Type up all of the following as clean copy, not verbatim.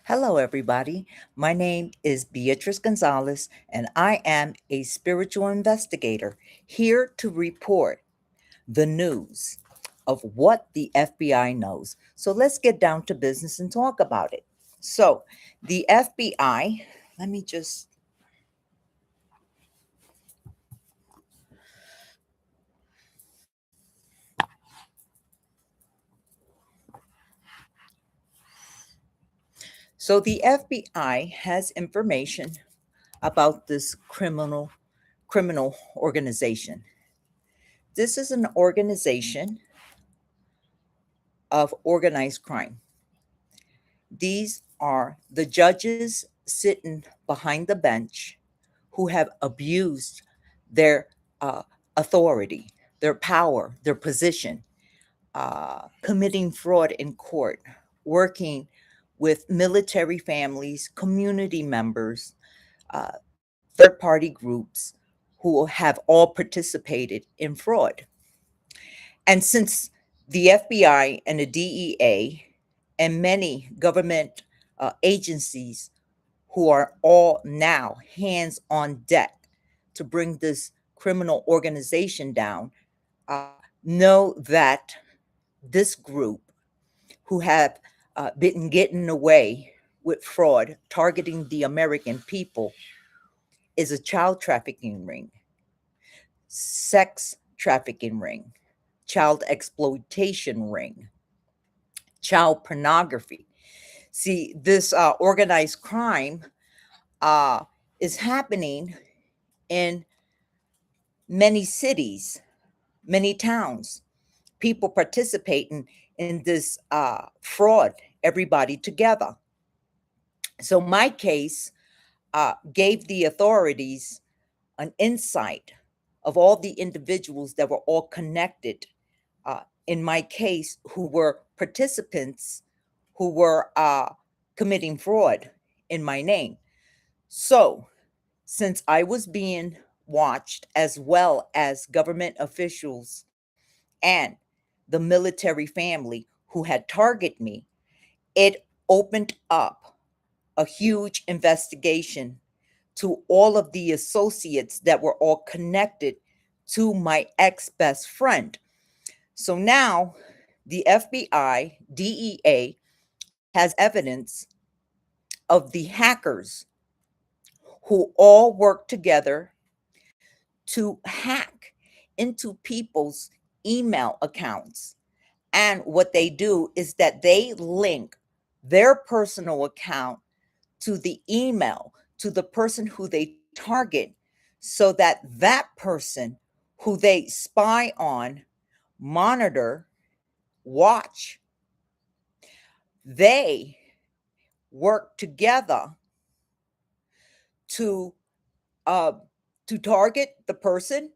Hello, everybody. My name is Beatrice Gonzalez, and I am a spiritual investigator here to report the news of what the FBI knows. So let's get down to business and talk about it. So, the FBI, let me just so the FBI has information about this criminal organization. This is an organization of organized crime. These are the judges sitting behind the bench who have abused their authority, their power, their position, committing fraud in court, working with military families, community members, third party groups who have all participated in fraud. And since the FBI and the DEA and many government agencies who are all now hands on deck to bring this criminal organization down, know that this group who have been getting away with fraud, targeting the American people, is a child trafficking ring, sex trafficking ring, child exploitation ring, child pornography. See, this organized crime uh, is happening in many cities, many towns. People participating in this fraud, everybody together. So, my case gave the authorities an insight of all the individuals that were all connected in my case who were participants who were committing fraud in my name. So, since I was being watched as well as government officials and the military family who had targeted me, it opened up a huge investigation to all of the associates that were all connected to my ex best friend. So now the FBI, DEA has evidence of the hackers who all work together to hack into people's email accounts. And what they do is that they link their personal account to the email to the person who they target so that that person who they spy on, monitor, watch, they work together to uh, to target the person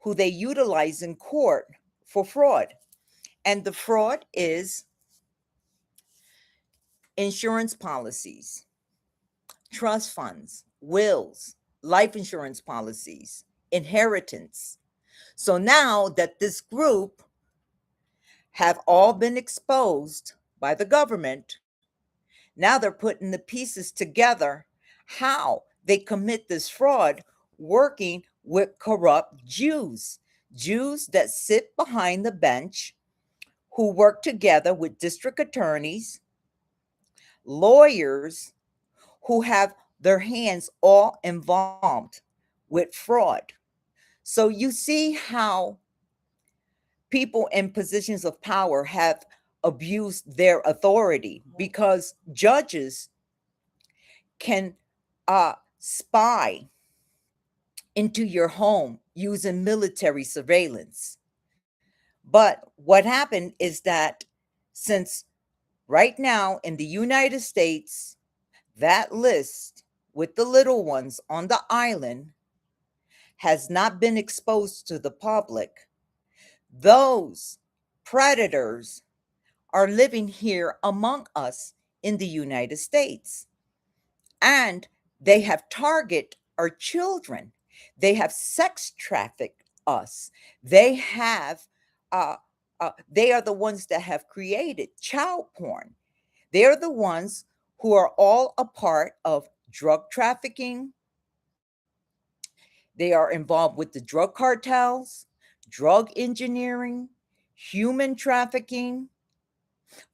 who they utilize in court for fraud. And the fraud is insurance policies, trust funds, wills, life insurance policies, inheritance. So now that this group have all been exposed by the government, now they're putting the pieces together how they commit this fraud working with corrupt Jews, Jews that sit behind the bench who work together with district attorneys, lawyers who have their hands all involved with fraud. So you see how people in positions of power have abused their authority because judges can spy into your home using military surveillance. But what happened is that since right now in the United States, that list with the little ones on the island has not been exposed to the public, those predators are living here among us in the United States. And they have targeted our children. They have sex trafficked us. They have, they are the ones that have created child porn. They're the ones who are all a part of drug trafficking. They are involved with the drug cartels, drug engineering, human trafficking,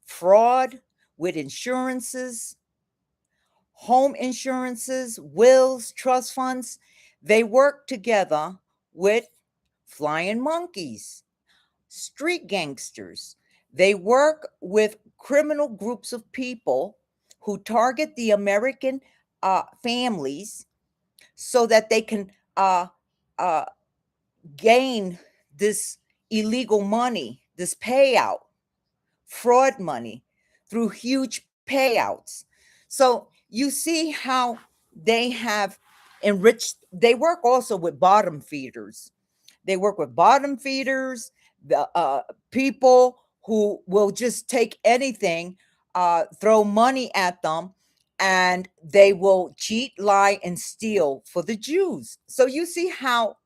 fraud with insurances, home insurances, wills, trust funds. They work together with flying monkeys, street gangsters. They work with criminal groups of people who target the American families so that they can uh, gain this illegal money, this payout, fraud money through huge payouts. So you see how they have enriched, they work also with bottom feeders. They work with bottom feeders, the people who will just take anything, throw money at them, and they will cheat, lie, and steal for the Jews. So you see how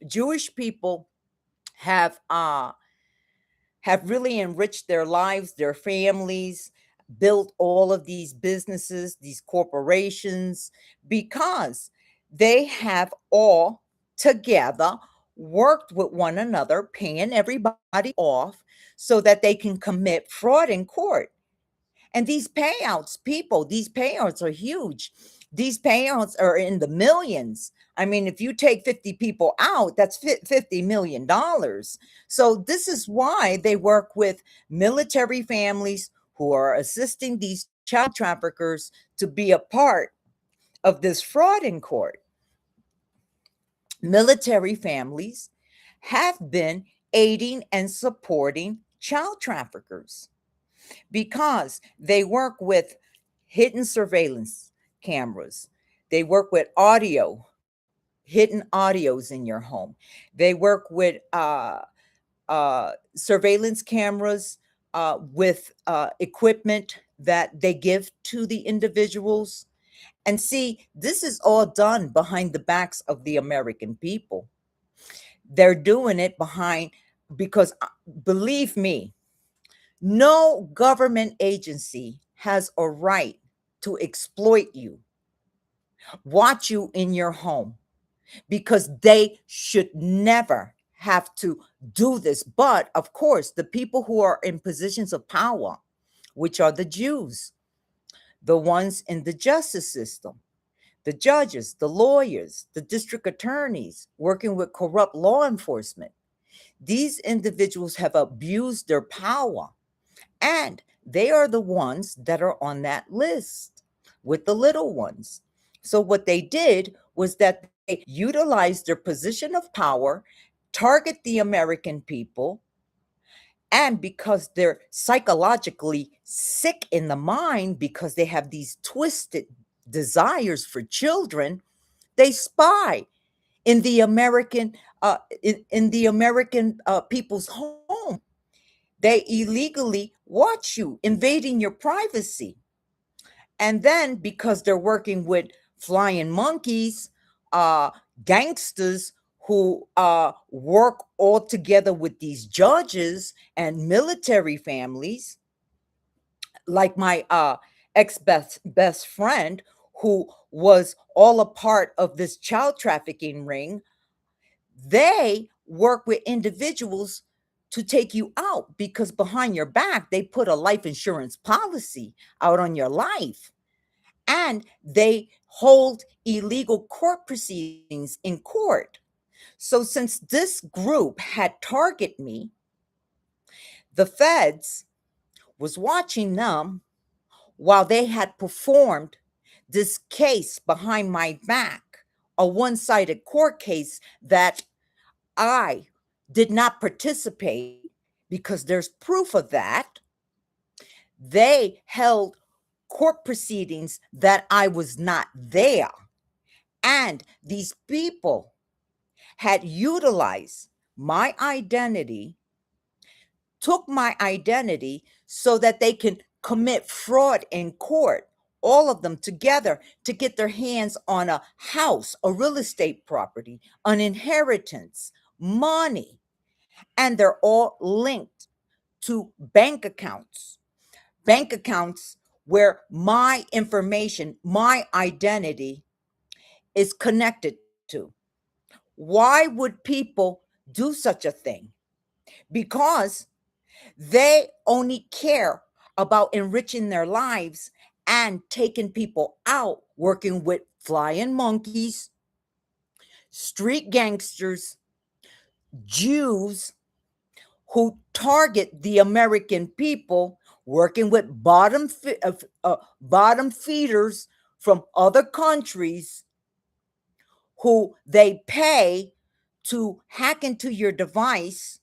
Jewish people have uh, have really enriched their lives, their families, built all of these businesses, these corporations, because they have all together worked with one another, paying everybody off so that they can commit fraud in court. And these payouts, people, these payouts are huge. These payouts are in the millions. I mean, if you take 50 people out, that's $50 million. So this is why they work with military families who are assisting these child traffickers to be a part of this fraud in court. Military families have been aiding and supporting child traffickers because they work with hidden surveillance cameras. They work with hidden audios in your home. They work with surveillance cameras with equipment that they give to the individuals. And see, this is all done behind the backs of the American people. They're doing it behind, because believe me, no government agency has a right to exploit you, watch you in your home, because they should never have to do this. But of course, the people who are in positions of power, which are the Jews, the ones in the justice system, the judges, the lawyers, the district attorneys working with corrupt law enforcement, these individuals have abused their power. And they are the ones that are on that list with the little ones. So what they did was that they utilized their position of power, target the American people, and because they're psychologically sick in the mind, because they have these twisted desires for children, they spy in the American people's home. They illegally watch you, invading your privacy. And then because they're working with flying monkeys, uh, gangsters who work all together with these judges and military families, like my ex best friend, who was all a part of this child trafficking ring, they work with individuals to take you out, because behind your back, they put a life insurance policy out on your life. And they hold illegal court proceedings in court. So since this group had targeted me, the feds was watching them while they had performed this case behind my back, a one-sided court case that I did not participate, because there's proof of that. They held court proceedings that I was not there. And these people had utilized my identity, took my identity so that they can commit fraud in court, all of them together, to get their hands on a house, a real estate property, an inheritance, money. And they're all linked to bank accounts where my information, my identity is connected to. Why would people do such a thing? Because they only care about enriching their lives and taking people out, working with flying monkeys, street gangsters, Jews who target the American people, working with bottom feeders from other countries who they pay to hack into your device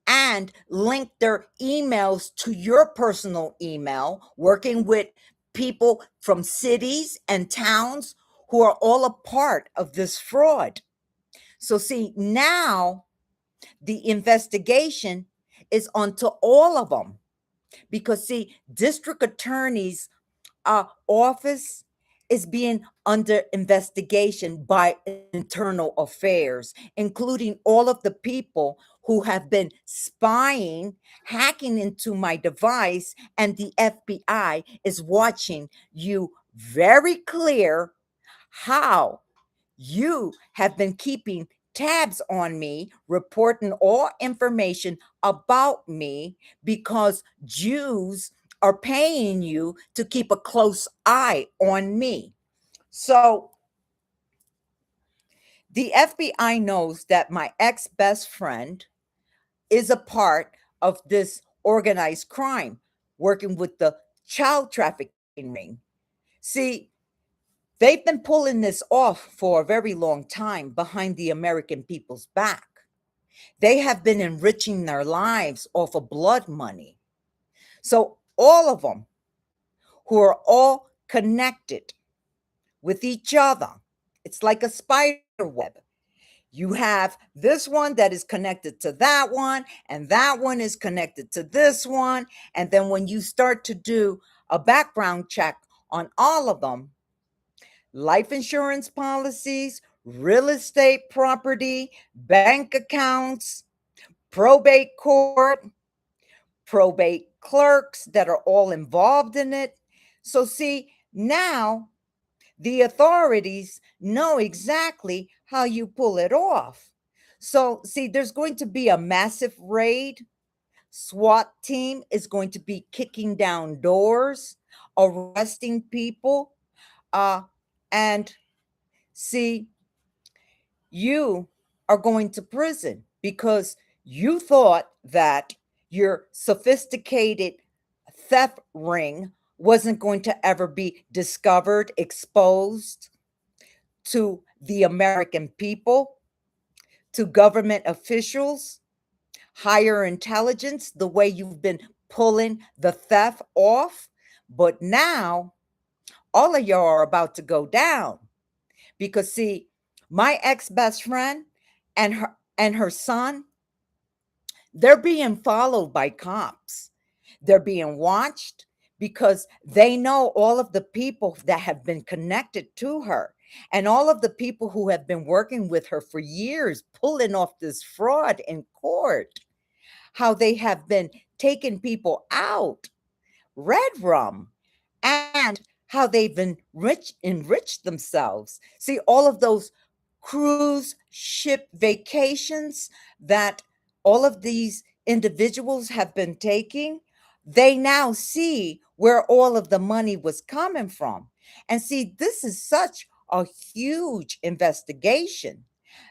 and link their emails to your personal email, working with people from cities and towns who are all a part of this fraud. So, see, now the investigation is onto all of them because, see, district attorneys office is being under investigation by internal affairs, including all of the people who have been spying, hacking into my device, and the FBI is watching you very clear how you have been keeping tabs on me, reporting all information about me because Jews are paying you to keep a close eye on me. So the FBI knows that my ex best friend is a part of this organized crime, working with the child trafficking ring. See, they've been pulling this off for a very long time behind the American people's back. They have been enriching their lives off of blood money. So, all of them who are all connected with each other, it's like a spider web. You have this one that is connected to that one, and that one is connected to this one. And then when you start to do a background check on all of them, life insurance policies, real estate property, bank accounts, probate court, probate clerks that are all involved in it. So, see, now the authorities know exactly how you pull it off. So, see, there's going to be a massive raid. SWAT team is going to be kicking down doors, arresting people, uh, and see, you are going to prison because you thought that your sophisticated theft ring wasn't going to ever be discovered, exposed to the American people, to government officials, higher intelligence, the way you've been pulling the theft off. But now all of y'all are about to go down because, see, my ex best friend and her son, they're being followed by cops. They're being watched because they know all of the people that have been connected to her and all of the people who have been working with her for years, pulling off this fraud in court, how they have been taking people out, red rum, and how they've enriched themselves. See, all of those cruise ship vacations that all of these individuals have been taking, they now see where all of the money was coming from. And see, this is such a huge investigation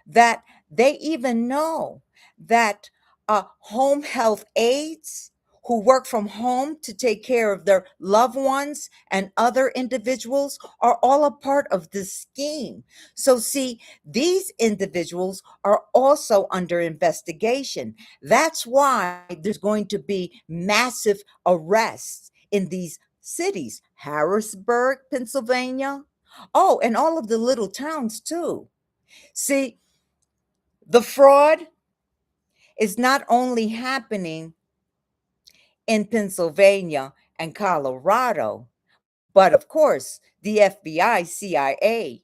that they even know that home health aides who work from home to take care of their loved ones and other individuals are all a part of this scheme. So, see, these individuals are also under investigation. That's why there's going to be massive arrests in these cities, Harrisburg, Pennsylvania. Oh, and all of the little towns too. See, the fraud is not only happening in Pennsylvania and Colorado, but of course, the FBI, CIA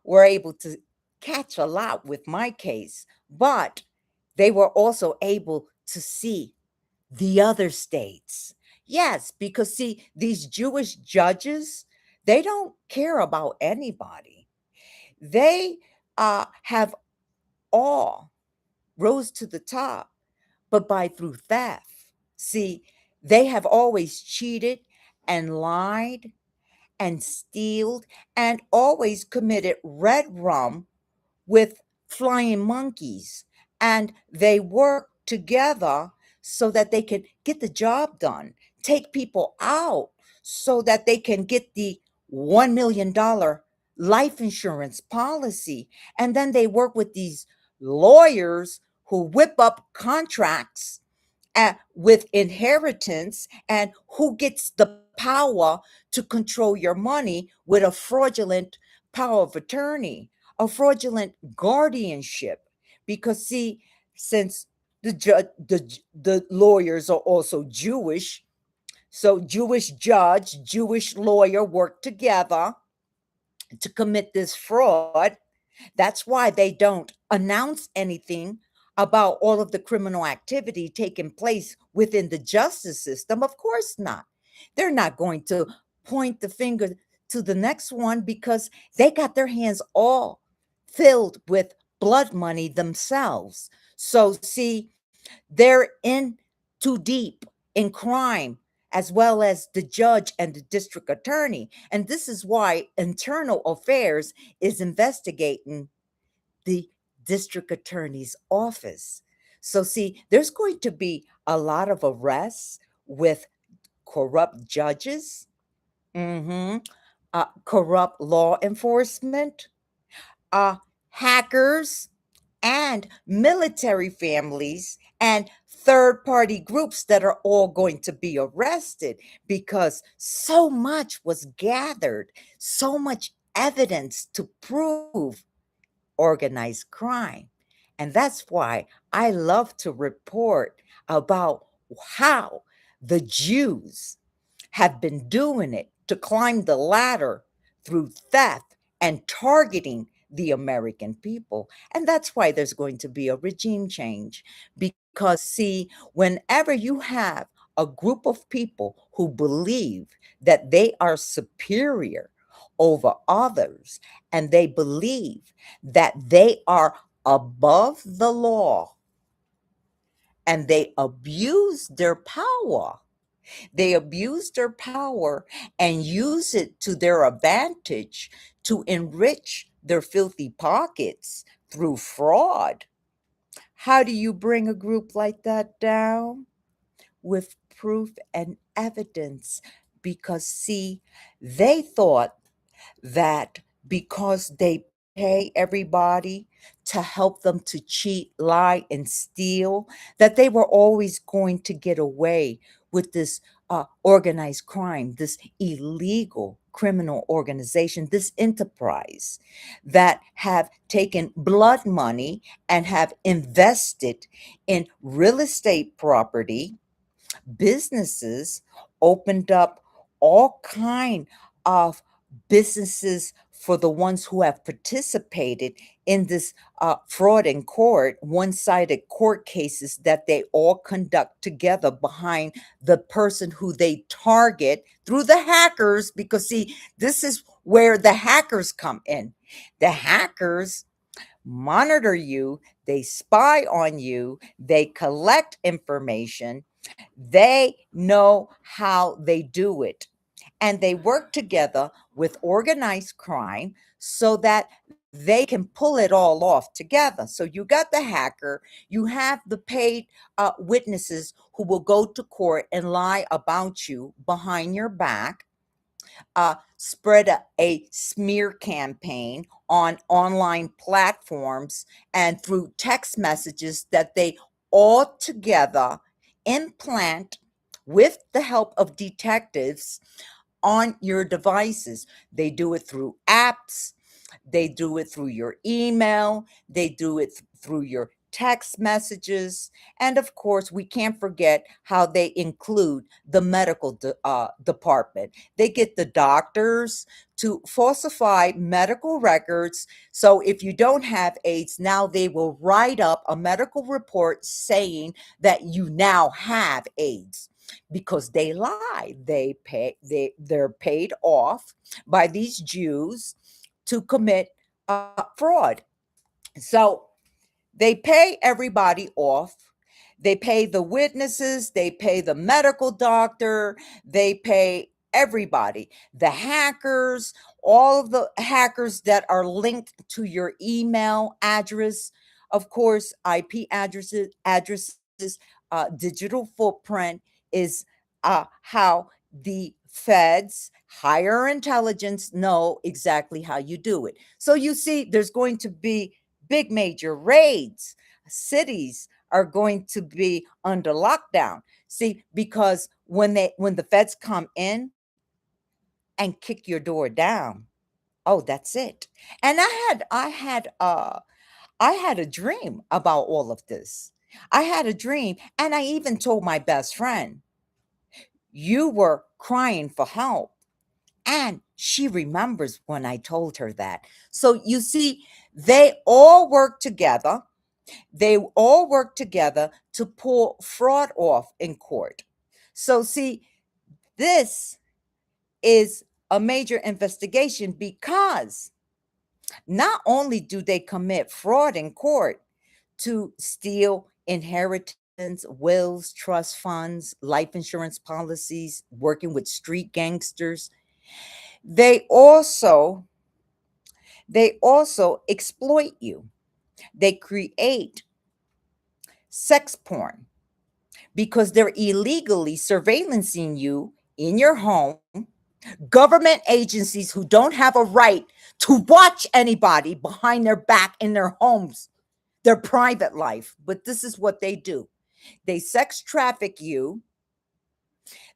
were able to catch a lot with my case, but they were also able to see the other states. Yes, because see, these Jewish judges, they don't care about anybody. They have all rose to the top, but by through theft. See, they have always cheated and lied and stealed and always committed red rum with flying monkeys. And they work together so that they can get the job done, take people out so that they can get the $1 million life insurance policy. And then they work with these lawyers who whip up contracts with inheritance, and who gets the power to control your money with a fraudulent power of attorney, a fraudulent guardianship. Because see, since the lawyers are also Jewish, so Jewish judge, Jewish lawyer work together to commit this fraud. That's why they don't announce anything about all of the criminal activity taking place within the justice system. Of course not. They're not going to point the finger to the next one because they got their hands all filled with blood money themselves. So, see, they're in too deep in crime, as well as the judge and the district attorney. And this is why Internal Affairs is investigating the district attorney's office. So, see, there's going to be a lot of arrests with corrupt judges, mhm, corrupt law enforcement, uh, hackers, and military families and third party groups that are all going to be arrested because so much was gathered, so much evidence to prove organized crime. And that's why I love to report about how the Jews have been doing it to climb the ladder through theft and targeting the American people. And that's why there's going to be a regime change. Because, see, whenever you have a group of people who believe that they are superior over others, and they believe that they are above the law, and they abuse their power, they abuse their power and use it to their advantage to enrich their filthy pockets through fraud. How do you bring a group like that down? With proof and evidence. Because, see, they thought that because they pay everybody to help them to cheat, lie, and steal, that they were always going to get away with this organized crime, this illegal criminal organization, this enterprise that have taken blood money and have invested in real estate property, businesses, opened up all kind of businesses for the ones who have participated in this fraud in court, one-sided court cases that they all conduct together behind the person who they target through the hackers. Because see, this is where the hackers come in. The hackers monitor you, they spy on you, they collect information, they know how they do it. And they work together with organized crime so that they can pull it all off together. So you got the hacker, you have the paid witnesses who will go to court and lie about you behind your back, spread a smear campaign on online platforms and through text messages that they all together implant with the help of detectives on your devices. They do it through apps, they do it through your email, they do it through your text messages. And of course, we can't forget how they include the medical department. They get the doctors to falsify medical records. So if you don't have AIDS, now they will write up a medical report saying that you now have AIDS. because they lie. They're paid off by these Jews to commit fraud. So they pay everybody off. They pay the witnesses, they pay the medical doctor, they pay everybody, the hackers, all of the hackers that are linked to your email address, of course, IP addresses, digital footprint is how the feds, higher intelligence, know exactly how you do it. So you see, there's going to be big major raids. Cities are going to be under lockdown. See, because when the feds come in and kick your door down, oh, that's it. And I had a dream about all of this. I had a dream, and I even told my best friend, "You were crying for help." And she remembers when I told her that. So you see, they all work together. They all work together to pull fraud off in court. So, see, this is a major investigation because not only do they commit fraud in court to steal inheritance, wills, trust funds, life insurance policies, working with street gangsters, they also exploit you. They create sex porn because they're illegally surveillancing you in your home. Government agencies who don't have a right to watch anybody behind their back in their homes, their private life. But this is what they do. They sex traffic you.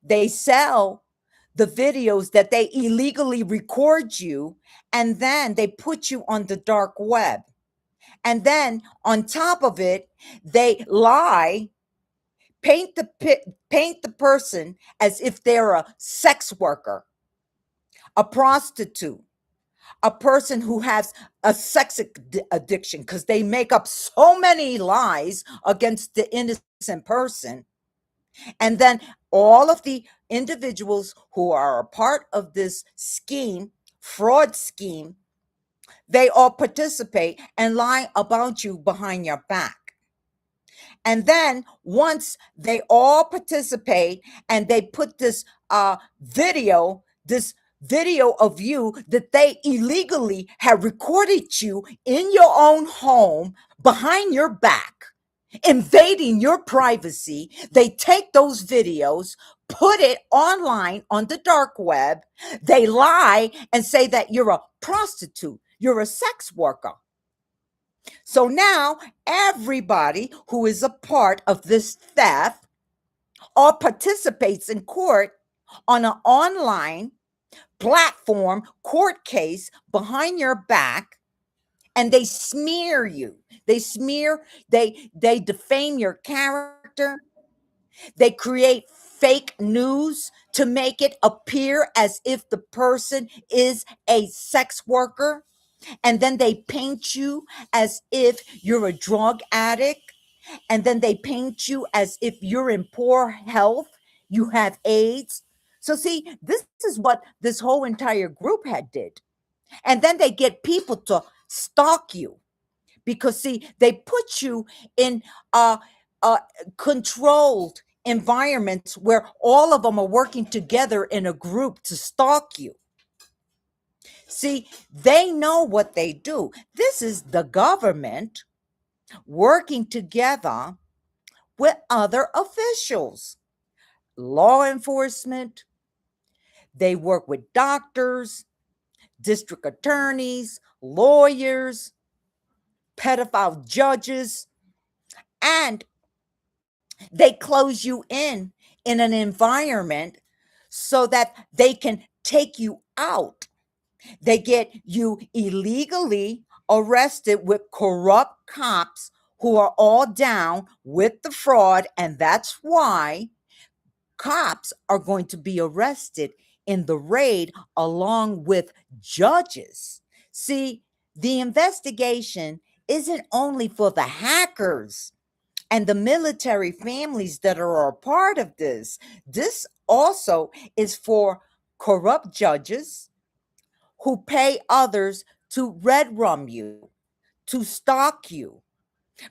They sell the videos that they illegally record you, and then they put you on the dark web. And then on top of it, they lie, paint the person as if they're a sex worker, a prostitute, a person who has a sex addiction, because they make up so many lies against the innocent person. And then all of the individuals who are a part of this scheme, fraud scheme, they all participate and lie about you behind your back. And then once they all participate and they put this video of you that they illegally have recorded you in your own home behind your back, invading your privacy, they take those videos, put it online on the dark web. They lie and say that you're a prostitute, you're a sex worker. So now everybody who is a part of this theft or participates in court on an online platform court case behind your back, and they smear you. They defame your character. They create fake news to make it appear as if the person is a sex worker. And then they paint you as if you're a drug addict. And then they paint you as if you're in poor health, you have AIDS. So see, this is what this whole entire group had did. And then they get people to stalk you because see, they put you in uh, controlled environments where all of them are working together in a group to stalk you. See, they know what they do. This is the government working together with other officials, law enforcement. They work with doctors, district attorneys, lawyers, pedophile judges, and they close you in an environment so that they can take you out. They get you illegally arrested with corrupt cops who are all down with the fraud. And that's why cops are going to be arrested in the raid along with judges. See, the investigation isn't only for the hackers and the military families that are a part of this. This also is for corrupt judges who pay others to red rum you, to stalk you,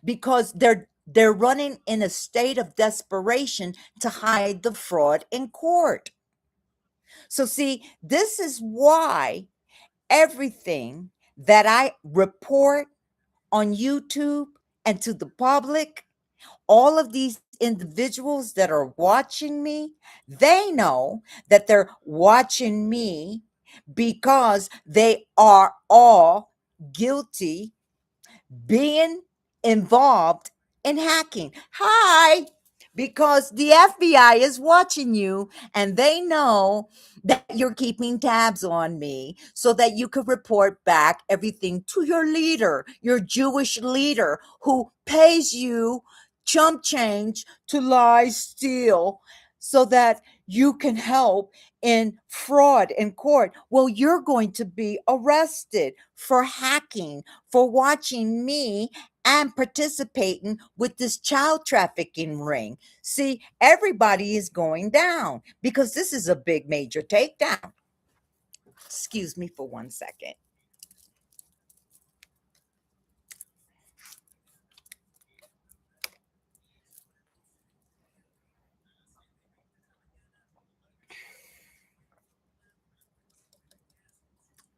because they're running in a state of desperation to hide the fraud in court. So see, this is why everything that I report on YouTube and to the public, all of these individuals that are watching me, they know that they're watching me because they are all guilty being involved in hacking. Hi, because the FBI is watching you and they know that you're keeping tabs on me so that you could report back everything to your leader, your Jewish leader who pays you chump change to lie, steal, so that you can help in fraud in court. Well, you're going to be arrested for hacking, for watching me and participating with this child trafficking ring. See, everybody is going down because this is a big major takedown. Excuse me for 1 second.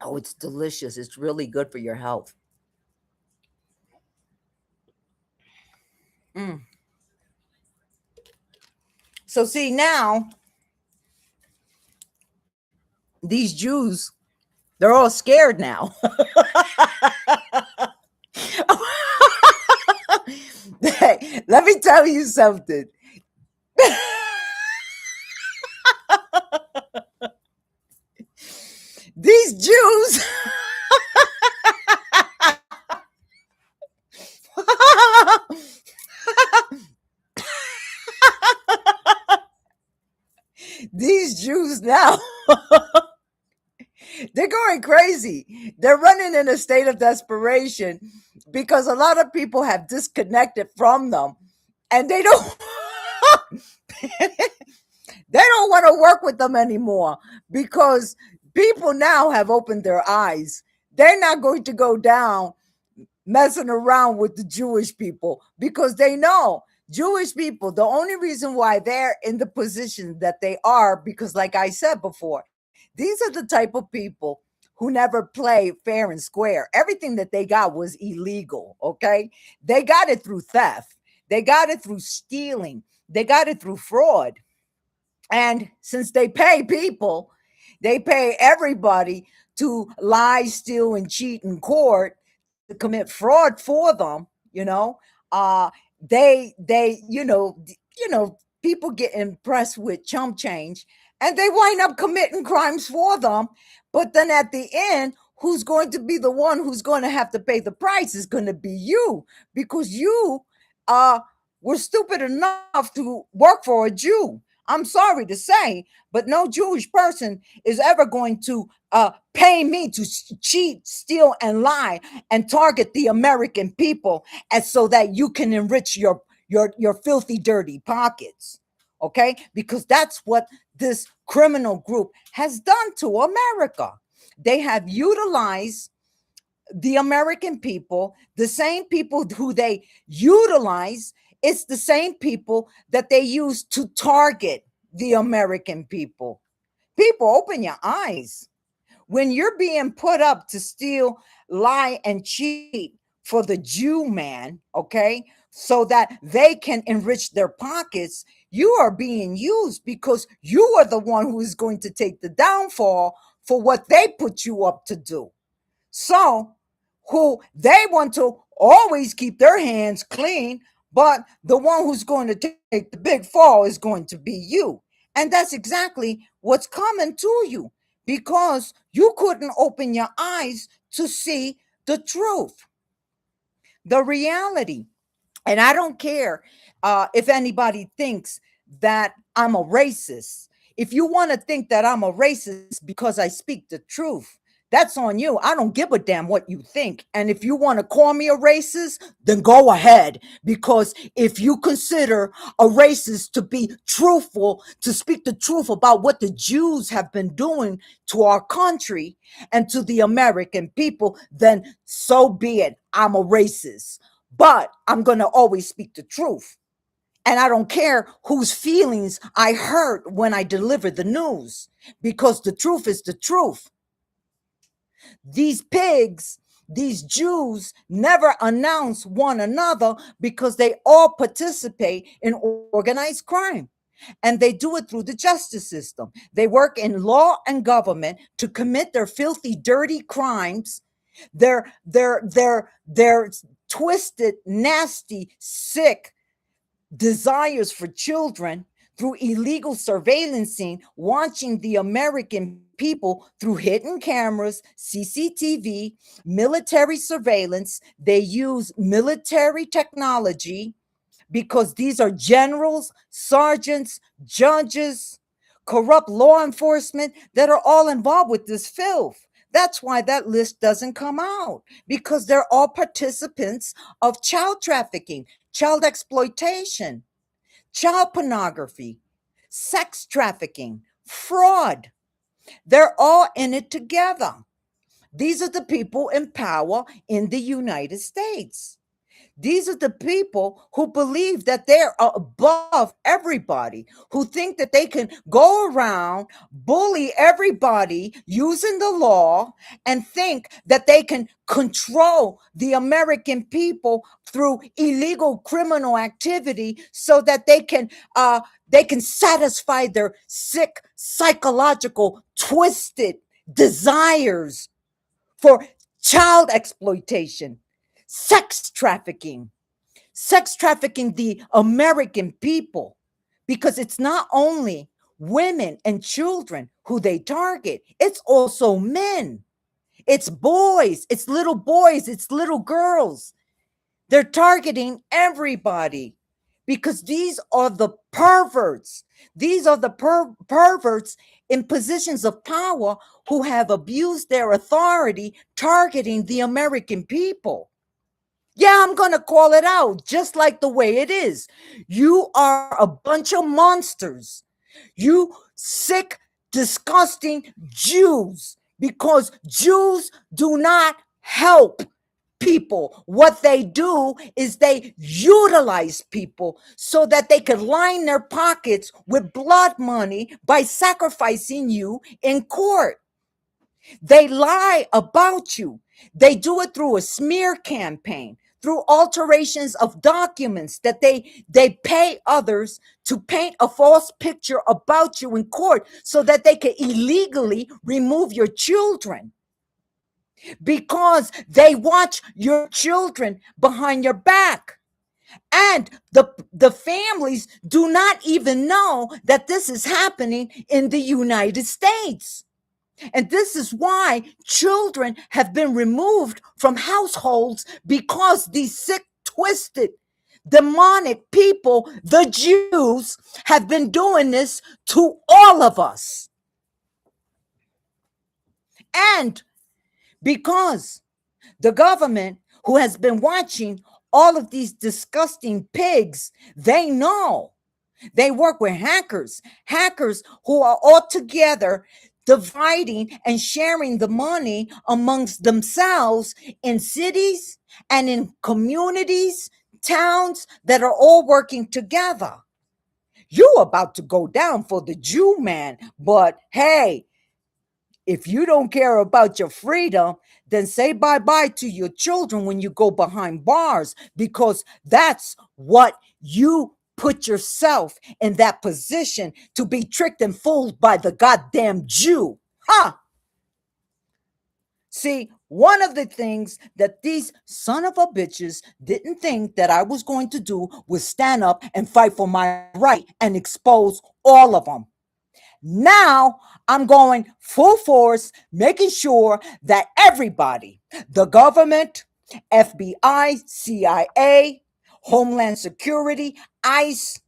Oh, it's delicious. It's really good for your health. Mm. So, see, now these Jews, they're all scared now. Hey, let me tell you something. These Jews, these Jews now, they're going crazy. They're running in a state of desperation because a lot of people have disconnected from them and they don't they don't want to work with them anymore because people now have opened their eyes. They're not going to go down messing around with the Jewish people because they know Jewish people, the only reason why they're in the position that they are, because like I said before, these are the type of people who never play fair and square. Everything that they got was illegal, okay? They got it through theft. They got it through stealing. They got it through fraud. And since they pay people, they pay everybody to lie, steal, and cheat in court to commit fraud for them. You know, they people get impressed with chump change, and they wind up committing crimes for them. But then at the end, who's going to be the one who's going to have to pay the price is going to be you because you uh were stupid enough to work for a Jew. I'm sorry to say, but no Jewish person is ever going to pay me to cheat, steal, and lie and target the American people, and so that you can enrich your filthy, dirty pockets. Okay, because that's what this criminal group has done to America. They have utilized the American people, the same people who they utilize, it's the same people that they use to target the American people. People, open your eyes. When you're being put up to steal, lie, and cheat for the Jew man, okay, so that they can enrich their pockets, you are being used because you are the one who is going to take the downfall for what they put you up to do. So, who they want to always keep their hands clean, but the one who's going to take the big fall is going to be you. And that's exactly what's coming to you because you couldn't open your eyes to see the truth, the reality. And I don't care if anybody thinks that I'm a racist. If you want to think that I'm a racist because I speak the truth, That's on you. I don't give a damn what you think. And if you want to call me a racist, then go ahead. Because if you consider a racist to be truthful, to speak the truth about what the Jews have been doing to our country and to the American people, then so be it. I'm a racist. But I'm going to always speak the truth. And I don't care whose feelings I hurt when I deliver the news, because the truth is the truth. These pigs, these Jews never announce one another because they all participate in organized crime. And they do it through the justice system. They work in law and government to commit their filthy, dirty crimes. Their twisted, nasty, sick desires for children through illegal surveillancing, watching the American people through hidden cameras, CCTV, military surveillance. They use military technology because these are generals, sergeants, judges, corrupt law enforcement that are all involved with this filth. That's why that list doesn't come out, because they're all participants of child trafficking, child exploitation, child pornography, sex trafficking, fraud. They're all in it together. These are the people in power in the United States. These are the people who believe that they're above everybody, who think that they can go around, bully everybody using the law, and think that they can control the American people through illegal criminal activity so that they can satisfy their sick, psychological, twisted desires for child exploitation, sex trafficking the American people, because it's not only women and children who they target, it's also men, it's boys, it's little girls. They're targeting everybody because these are the perverts. These are the perverts in positions of power who have abused their authority, targeting the American people. Yeah, I'm going to call it out just like the way it is. You are a bunch of monsters. You sick, disgusting Jews, because Jews do not help people. What they do is they utilize people so that they can line their pockets with blood money by sacrificing you in court. They lie about you. They do it through a smear campaign, through alterations of documents that they pay others to paint a false picture about you in court so that they can illegally remove your children, because they watch your children behind your back. And the families do not even know that this is happening in the United States. And this is why children have been removed from households, because these sick, twisted, demonic people, the Jews, have been doing this to all of us. And because the government, who has been watching all of these disgusting pigs, they know. They work with hackers who are all together dividing and sharing the money amongst themselves in cities and in communities, towns that are all working together. You about to go down for the Jew man, but hey, if you don't care about your freedom, then say bye-bye to your children when you go behind bars, because that's what you put yourself in, that position to be tricked and fooled by the goddamn Jew. Ha! See, one of the things that these son of a bitches didn't think that I was going to do was stand up and fight for my right and expose all of them. Now I'm going full force, making sure that everybody, the government, FBI, CIA, Homeland Security, ICE,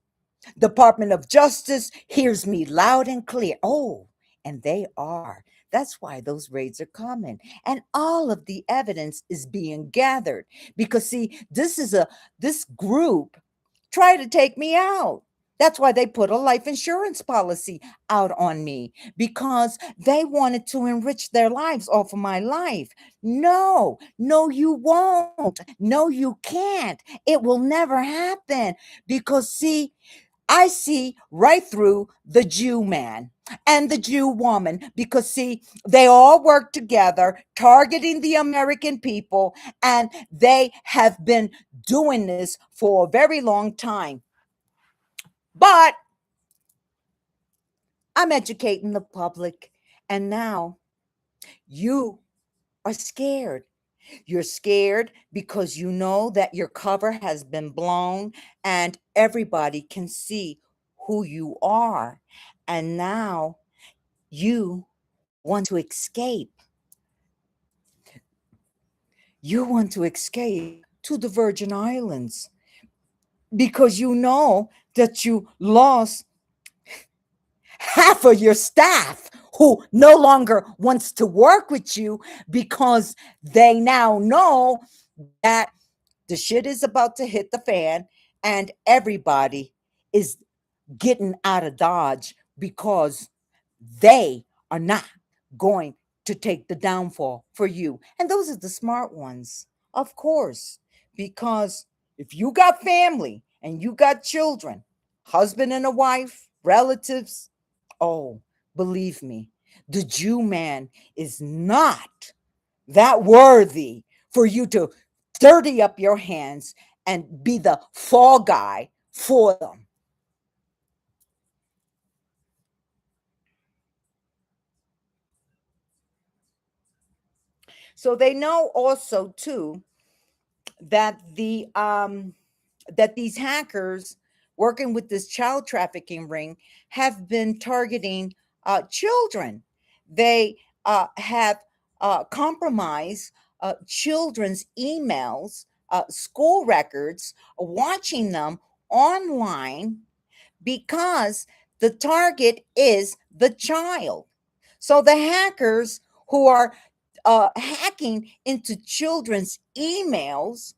Department of Justice, hears me loud and clear. Oh, and they are. That's why those raids are coming. And all of the evidence is being gathered because see, this group tried to take me out. That's why they put a life insurance policy out on me because they wanted to enrich their lives off of my life. No, no, you won't. No, you can't. It will never happen because, see, I see right through the Jew man and the Jew woman because, see, they all work together targeting the American people, and they have been doing this for a very long time. But I'm educating the public, and now you are scared. You're scared because you know that your cover has been blown and everybody can see who you are. And now you want to escape. You want to escape to the Virgin Islands because you know that you lost half of your staff who no longer wants to work with you because they now know that the shit is about to hit the fan and everybody is getting out of Dodge because they are not going to take the downfall for you. And those are the smart ones, of course, because if you got family and you got children, husband and a wife, relatives, oh, believe me, the Jew man is not that worthy for you to dirty up your hands and be the fall guy for them. So they know also too that these hackers working with this child trafficking ring have been targeting children. They have compromised children's emails, school records, watching them online because the target is the child. So the hackers who are hacking into children's emails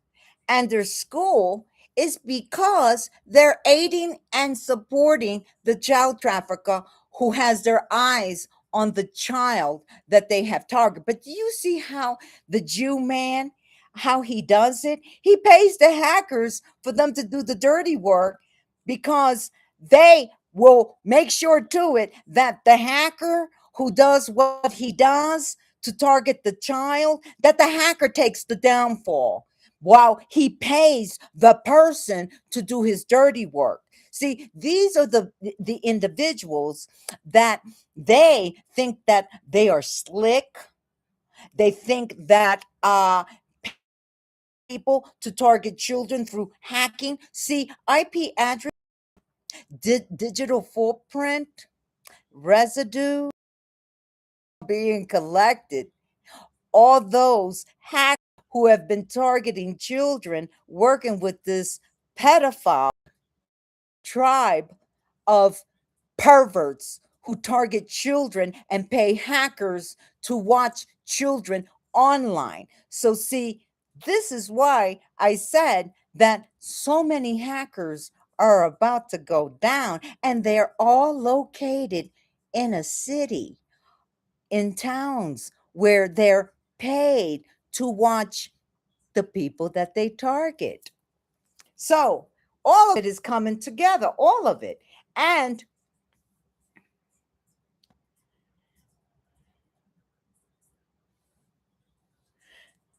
and their school is because they're aiding and supporting the child trafficker who has their eyes on the child that they have targeted. But do you see how the Jew man, how he does it? He pays the hackers for them to do the dirty work because they will make sure to it that the hacker who does what he does to target the child, that the hacker takes the downfall while he pays the person to do his dirty work. See, these are the individuals that they think that they are slick. They think that people to target children through hacking. See, IP address, digital footprint, residue being collected. All those hackers who have been targeting children, working with this pedophile tribe of perverts who target children and pay hackers to watch children online. So, see, this is why I said that so many hackers are about to go down, and they're all located in a city, in towns where they're paid to watch the people that they target. So, all of it is coming together, all of it. And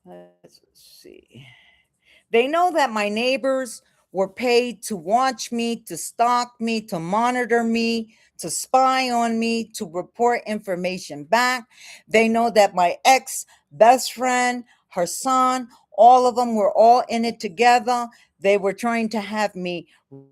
let's see. They know that my neighbors were paid to watch me, to stalk me, to monitor me, to spy on me, to report information back. They know that my ex best friend, her son, all of them were all in it together. They were trying to have me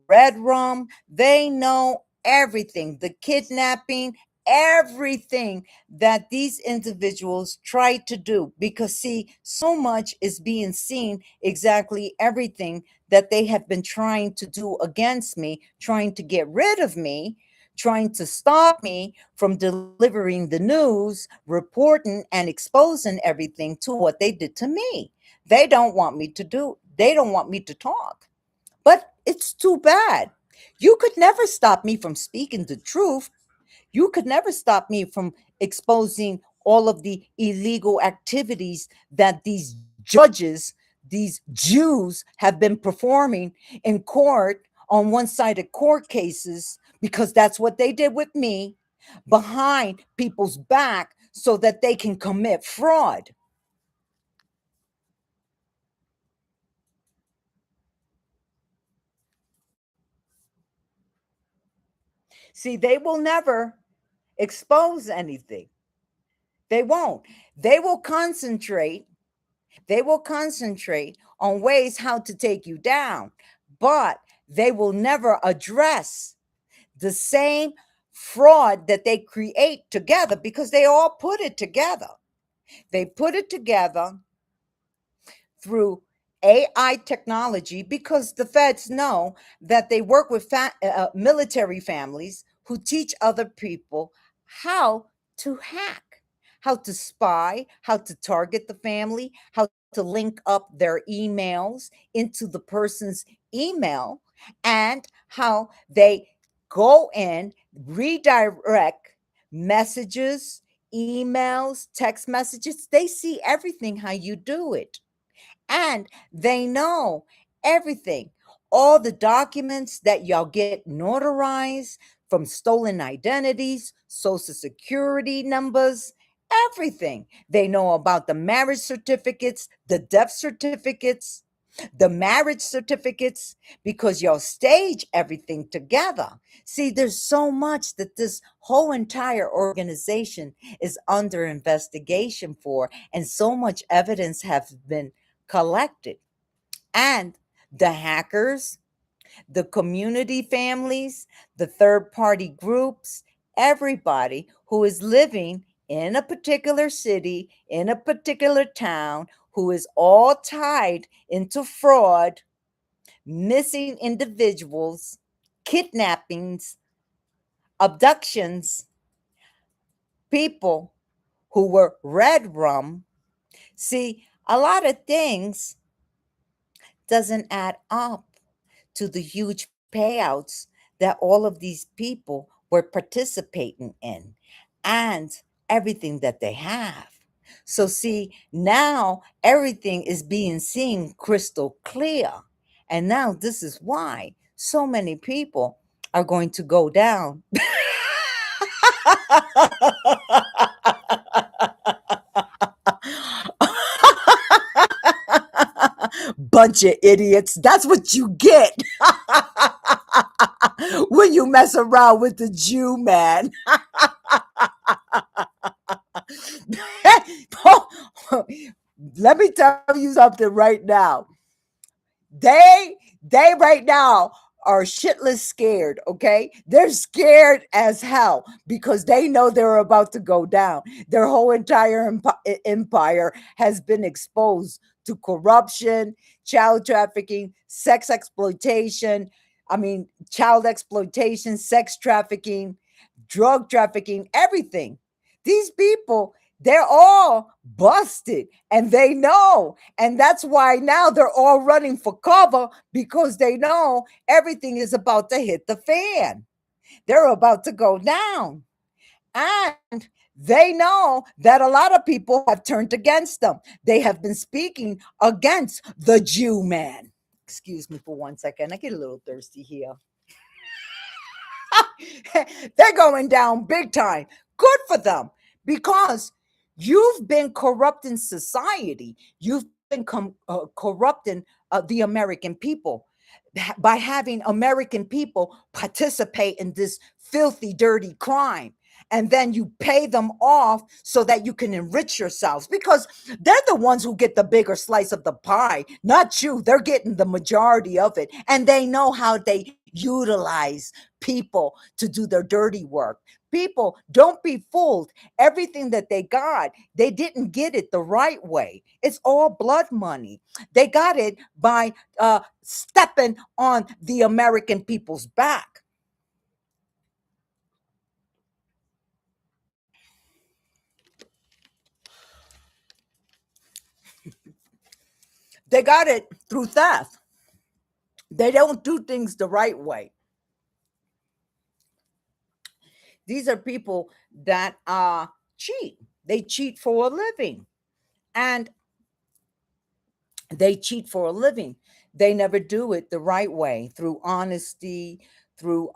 red rum. They know everything, the kidnapping, everything that these individuals try to do, because see, so much is being seen, exactly everything that they have been trying to do against me, trying to get rid of me. trying to stop me from delivering the news, reporting and exposing everything to what they did to me. They don't want me to talk. But it's too bad. You could never stop me from speaking the truth. You could never stop me from exposing all of the illegal activities that these judges, these Jews, have been performing in court on one sided court cases, because that's what they did with me behind people's back so that they can commit fraud. See, they will never expose anything. They won't. They will concentrate They will concentrate on ways how to take you down, but they will never address the same fraud that they create together, because they all put it together. They put it together through AI technology, because the feds know that they work with military families who teach other people how to hack, how to spy, how to target the family, how to link up their emails into the person's email, and how they go in, redirect messages, emails, text messages. They see everything how you do it, and they know everything, all the documents that y'all get notarized, from stolen identities, social security numbers, everything. They know about the marriage certificates, the death certificates, the marriage certificates, because y'all stage everything together. See, there's so much that this whole entire organization is under investigation for, and so much evidence has been collected. And the hackers, the community families, the third party groups, everybody who is living in a particular city, in a particular town, who is all tied into fraud, missing individuals, kidnappings, abductions, people who were red rum. See, a lot of things doesn't add up to the huge payouts that all of these people were participating in, and everything that they have. So, see, now everything is being seen crystal clear. And now this is why so many people are going to go down. Bunch of idiots. That's what you get when you mess around with the Jew man. Let me tell you something right now. They right now are shitless scared, okay? They're scared as hell because they know they're about to go down. Their whole entire empire has been exposed to corruption, child trafficking, sex exploitation. I mean, child exploitation, sex trafficking, drug trafficking, everything. These people, they're all busted, and they know. And that's why now they're all running for cover, because they know everything is about to hit the fan. They're about to go down. And they know that a lot of people have turned against them. They have been speaking against the Jew man. Excuse me for 1 second. I get a little thirsty here. They're going down big time. Good for them, because you've been corrupting society. You've been corrupting the American people by having American people participate in this filthy, dirty crime. And then you pay them off so that you can enrich yourselves, because they're the ones who get the bigger slice of the pie, not you. They're getting the majority of it. And they know how they utilize people to do their dirty work. People, don't be fooled. Everything that they got, they didn't get it the right way. It's all blood money. They got it by stepping on the American people's back. They got it through theft. They don't do things the right way. These are people that cheat. They cheat for a living. And they cheat for a living. They never do it the right way, through honesty, through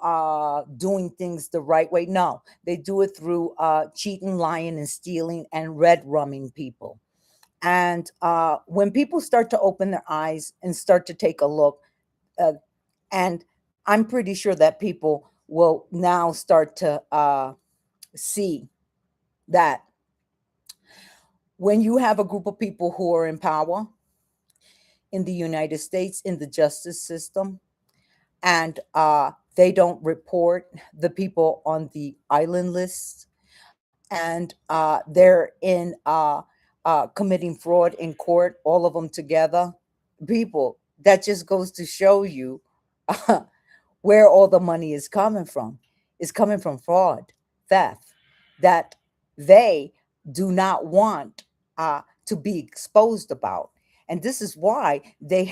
doing things the right way. No, they do it through cheating, lying, and stealing, and red rumming people. And when people start to open their eyes and start to take a look, uh, and I'm pretty sure that people will now start to see that when you have a group of people who are in power in the United States, in the justice system, and they don't report the people on the island list, and they're in committing fraud in court, all of them together. People, that just goes to show you where all the money is coming from. It's coming from fraud, theft, that they do not want to be exposed about. And this is why they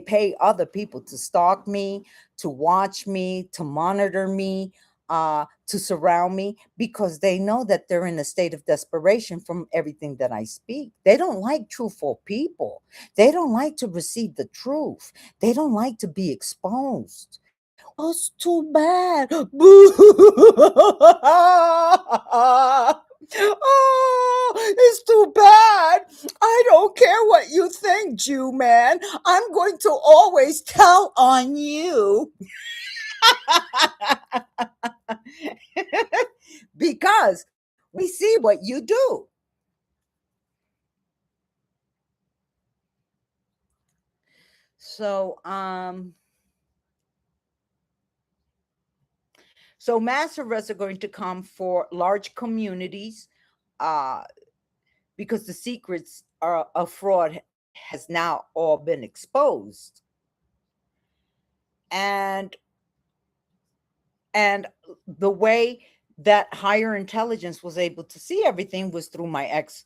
pay other people to stalk me, to watch me, to monitor me, to surround me, because they know that they're in a state of desperation from everything that I speak. They don't like truthful people. They don't like to receive the truth. They don't like to be exposed. Oh, it's too bad. Boo. Oh, it's too bad. I don't care what you think, Jew man. I'm going to always tell on you. Because we see what you do. So, so mass arrests are going to come for large communities, uh, because the secrets of fraud has now all been exposed. And and the way that higher intelligence was able to see everything was through my ex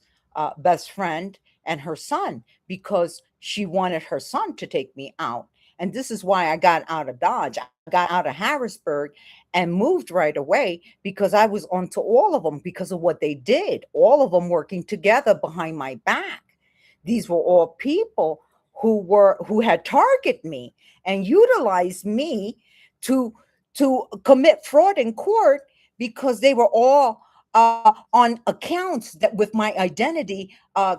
best friend and her son, because she wanted her son to take me out. And this is why I got out of Dodge. I got out of Harrisburg and moved right away, because I was onto all of them because of what they did, all of them working together behind my back. These were all people who had targeted me and utilized me to commit fraud in court, because they were all on accounts that with my identity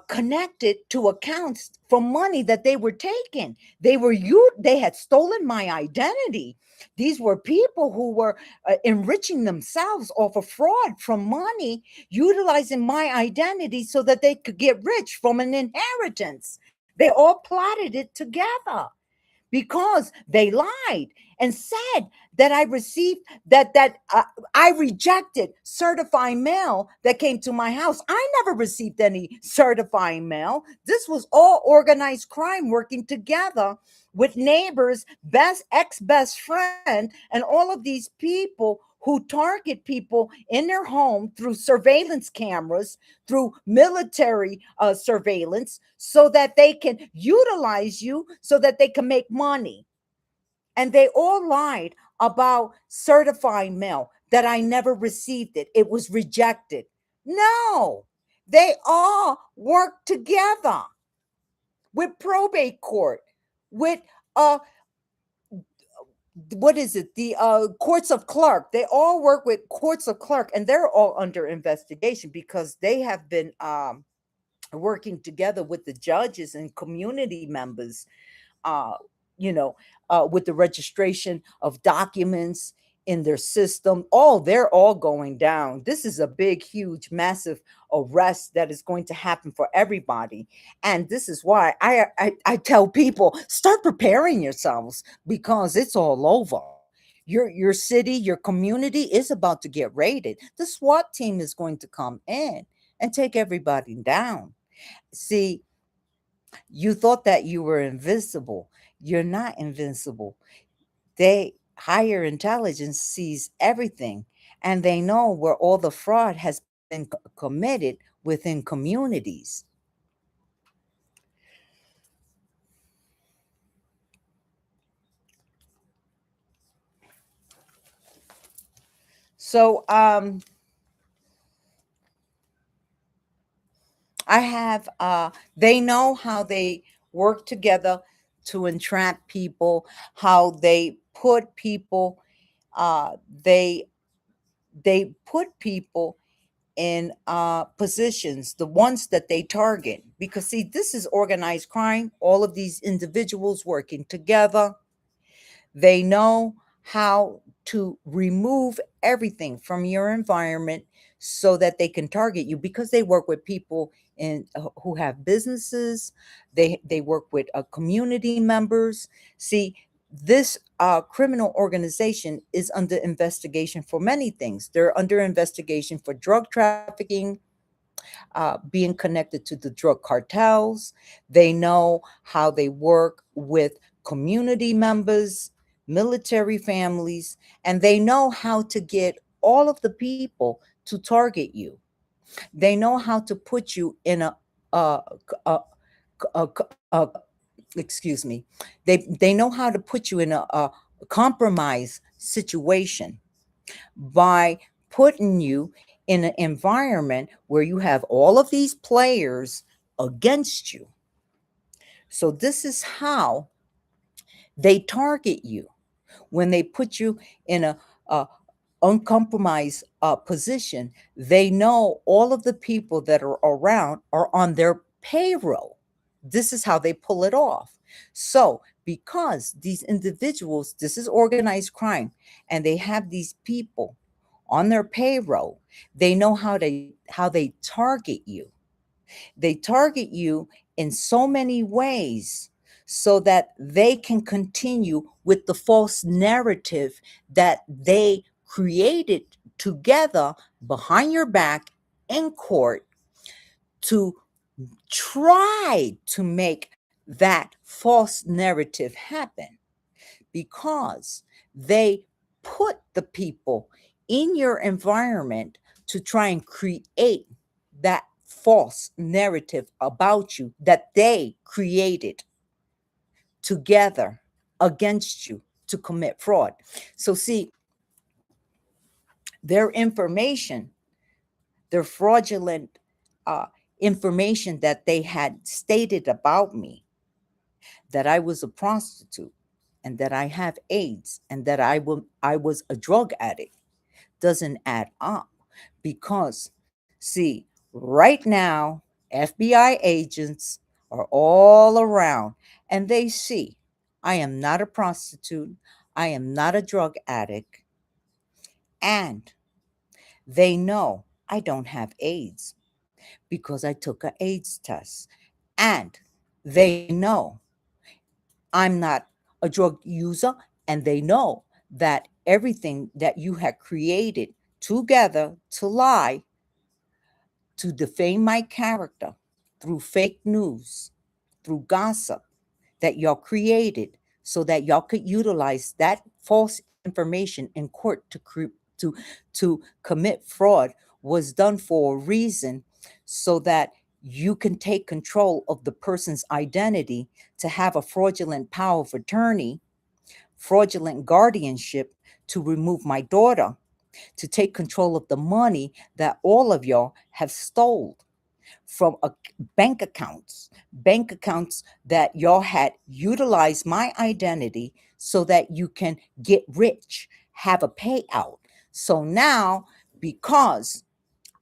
connected to accounts for money that they were taking. They had stolen my identity. These were people who were enriching themselves off of fraud from money, utilizing my identity so that they could get rich from an inheritance. They all plotted it together, because they lied and said that I received I rejected certifying mail that came to my house. I never received any certifying mail. This was all organized crime working together with neighbors, best friend, and all of these people who target people in their home through surveillance cameras, through military surveillance, so that they can utilize you, so that they can make money. And they all lied about certifying mail, that I never received it. It was rejected. No, they all work together with probate court, with uh what is it, the courts of clerk. They all work with courts of clerk, and they're all under investigation, because they have been working together with the judges and community members, uh, you know, with the registration of documents in their system. All they're all going down. This is a big, huge, massive arrest that is going to happen for everybody. And this is why I tell people, start preparing yourselves, because it's all over. Your city, your community is about to get raided. The SWAT team is going to come in and take everybody down. See, you thought that you were invincible. You're not invincible. They higher intelligence sees everything, and they know where all the fraud has been committed within communities. So I have they know how they work together to entrap people, how they put people uh they they put people in positions, the ones that they target. Because see, this is organized crime, all of these individuals working together. They know how to remove everything from your environment so that they can target you, because they work with people in who have businesses. They work with community members. See, this criminal organization is under investigation for many things. They're under investigation for drug trafficking, being connected to the drug cartels. They know how they work with community members, military families, and they know how to get all of the people to target you. They know how to put you in a, a, a, a excuse me. They know how to put you in a compromise situation by putting you in an environment where you have all of these players against you. So this is how they target you when they put you in a uncompromised position. They know all of the people that are around are on their payroll. This is how they pull it off. So because these individuals, this is organized crime, and they have these people on their payroll, they know how they target you. They target you in so many ways so that they can continue with the false narrative that they created together behind your back in court to try to make that false narrative happen, because they put the people in your environment to try and create that false narrative about you that they created together against you to commit fraud. So, see, their information, their fraudulent uh, information that they had stated about me, that I was a prostitute and that I have AIDS and that I was a drug addict, doesn't add up. Because, see, right now, FBI agents are all around and they see I am not a prostitute, I am not a drug addict, and they know I don't have AIDS because I took an AIDS test. And they know I'm not a drug user, and they know that everything that you had created together to lie, to defame my character through fake news, through gossip that y'all created so that y'all could utilize that false information in court to commit fraud, was done for a reason, so that you can take control of the person's identity, to have a fraudulent power of attorney, fraudulent guardianship, to remove my daughter, to take control of the money that all of y'all have stole from bank accounts that y'all had utilized my identity so that you can get rich, have a payout. So now, because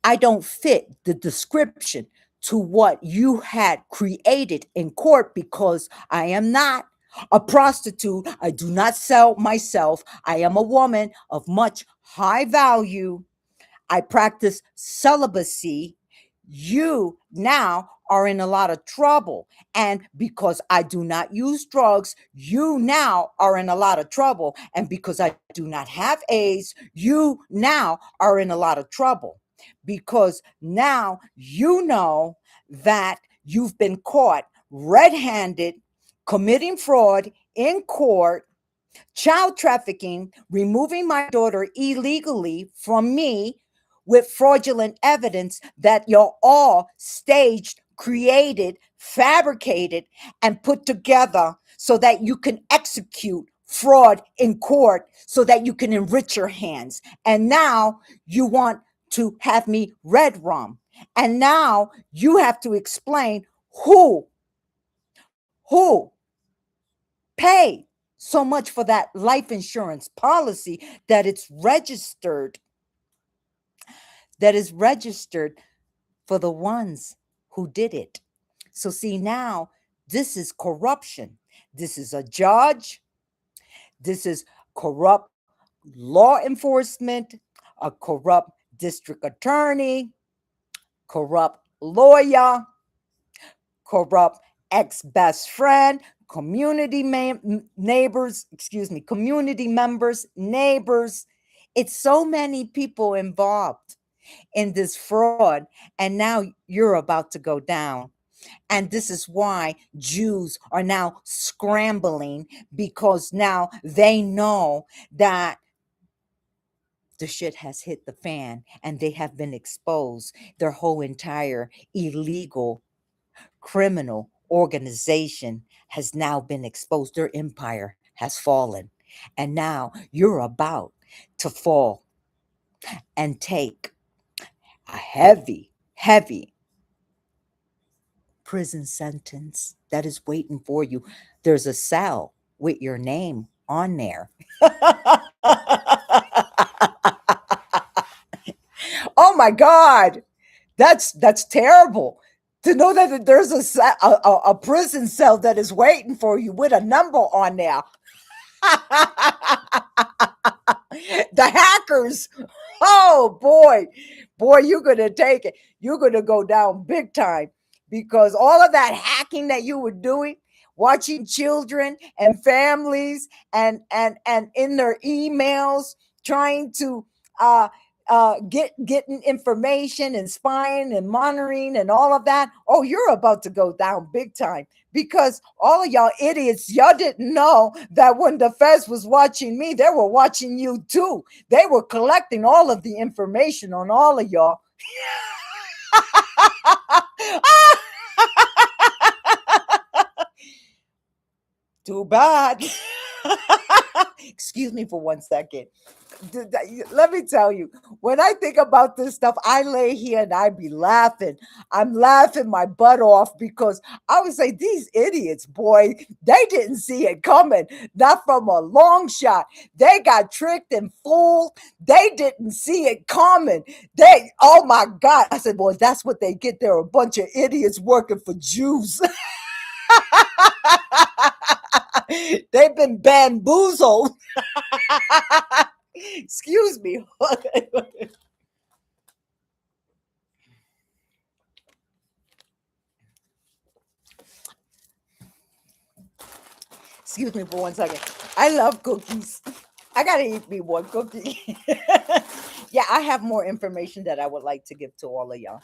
I don't fit the description to what you had created in court, because I am not a prostitute, I do not sell myself, I am a woman of much high value, I practice celibacy, you now are in a lot of trouble. And because I do not use drugs, you now are in a lot of trouble. And because I do not have AIDS, you now are in a lot of trouble. Because now you know that you've been caught red handed committing fraud in court, child trafficking, removing my daughter illegally from me with fraudulent evidence that you're all staged, created, fabricated, and put together so that you can execute fraud in court so that you can enrich your hands. And now you want to have me red rum. And now you have to explain who paid so much for that life insurance policy that is registered for the ones who did it. So see, now this is corruption. This is a judge. This is corrupt law enforcement, a corrupt district attorney, corrupt lawyer, corrupt ex-best friend, community members, neighbors. It's so many people involved in this fraud, and now you're about to go down. And this is why Jews are now scrambling, because now they know that the shit has hit the fan and they have been exposed. Their whole entire illegal criminal organization has now been exposed. Their empire has fallen. And now you're about to fall and take a heavy prison sentence that is waiting for you. There's a cell with your name on there. Oh my God, that's terrible. To know that there's a prison cell that is waiting for you with a number on there. The hackers. Oh boy, you're gonna take it. You're gonna go down big time, because all of that hacking that you were doing, watching children and families and in their emails, trying to getting information and spying and monitoring and all of that. Oh, you're about to go down big time, because all of y'all idiots, y'all didn't know that when the feds was watching me, they were watching you too. They were collecting all of the information on all of y'all. Too bad. Excuse me for 1 second. Let me tell you, when I think about this stuff, I lay here and I be laughing. I'm laughing my butt off, because I would say these idiots, boy, they didn't see it coming. Not from a long shot. They got tricked and fooled. They didn't see it coming. Oh my God. I said, boy, that's what they get. They're a bunch of idiots working for Jews. They've been bamboozled. Excuse me. Excuse me for 1 second. I love cookies. I gotta eat me one cookie. Yeah, I have more information that I would like to give to all of y'all.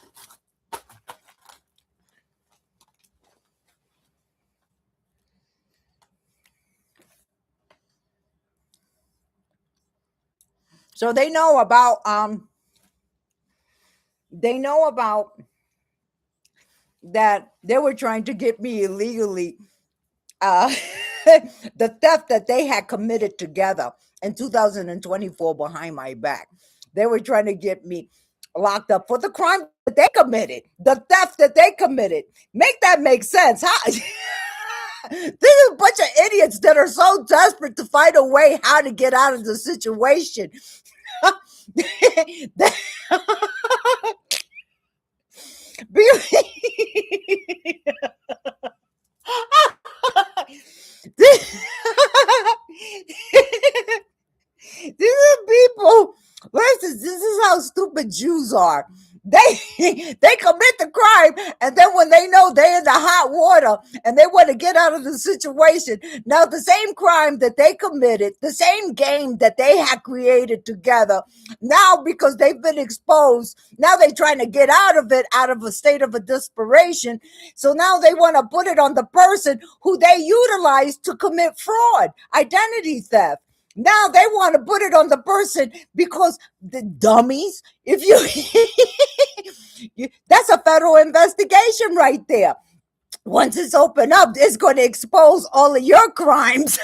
So they know about that they were trying to get me illegally, the theft that they had committed together in 2024 behind my back. They were trying to get me locked up for the crime that they committed, the theft that they committed. Make that make sense, huh? This is a bunch of idiots that are so desperate to find a way how to get out of the situation. These are people. Listen, this is how stupid Jews are. They commit the crime, and then when they know they're in the hot water and they want to get out of the situation, now the same crime that they committed, the same game that they had created together, now because they've been exposed, now they're trying to get out of it, out of a state of a desperation. So now they want to put it on the person who they utilized to commit fraud, identity theft. Now they want to put it on the person, because the dummies, if that's a federal investigation right there. Once it's opened up, it's going to expose all of your crimes.